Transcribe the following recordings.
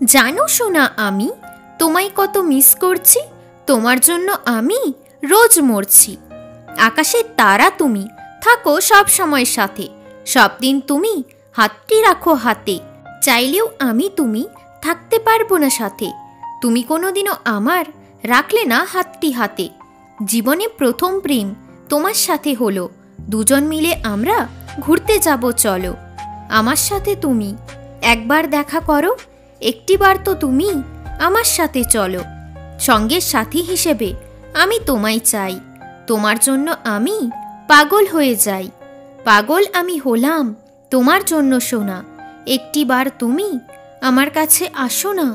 জানো সোনা, আমি তোমায় কত মিস করছি। তোমার জন্য আমি রোজ মরছি। আকাশের তারা তুমি, থাকো সব সময় সাথে। সব দিন তুমি হাতটি রাখো হাতে। চাইলেও আমি তুমি থাকতে পারবো না সাথে। তুমি কোনোদিনও আমার রাখলে না হাতটি হাতে। জীবনে প্রথম প্রেম তোমার সাথে হলো। দুজন মিলে আমরা ঘুরতে যাব চলো। আমার সাথে তুমি একবার দেখা করো। একটিবার তো তুমি আমার সাথে চলো। সঙ্গের সাথী হিসেবে আমি তোমায় চাই। তোমার জন্য আমি পাগল হয়ে যাই। পাগল আমি হলাম তোমার জন্য সোনা। একটিবার তুমি আমার কাছে আসো না।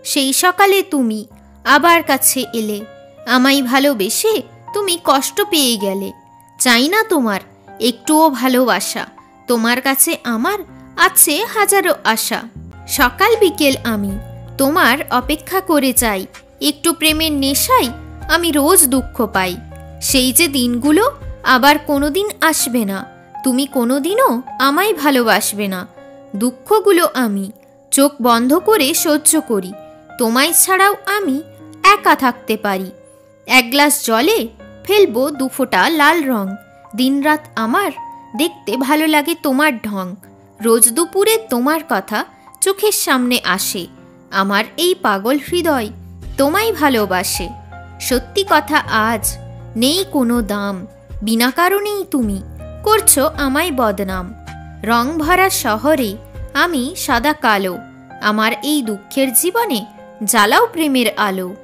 সেই সকালে তুমি আবার কাছে এলে। আমায় ভালোবেসে তুমি কষ্ট পেয়ে গেলে। চাই না তোমার একটুও ভালোবাসা। তোমার কাছে আমার আছে হাজারো আশা। সকাল বিকেল আমি তোমার অপেক্ষা করে যাই। একটু প্রেমের নেশায় আমি রোজ দুঃখ পাই। সেই যে দিনগুলো আবার কোনোদিন আসবে না। তুমি কোনোদিনও আমায় ভালোবাসবে না। দুঃখগুলো আমি চোখ বন্ধ করে সহ্য করি। তোমায় ছাড়াও আমি একা থাকতে পারি। এক গ্লাস জলে ফেলবো দুফোঁটা লাল রং। দিনরাত আমার দেখতে ভালো লাগে তোমার ঢং। রোজ দুপুরে তোমার কথা চোখের সামনে আসে। আমার এই পাগল হৃদয় তোমায় ভালোবাসে। সত্যি কথা আজ নেই কোনো দাম। বিনা কারণেই তুমি করছো আমায় বদনাম। রং ভরা শহরে আমি সাদা কালো। আমার এই দুঃখের জীবনে জ্বালাও প্রেমের আলো।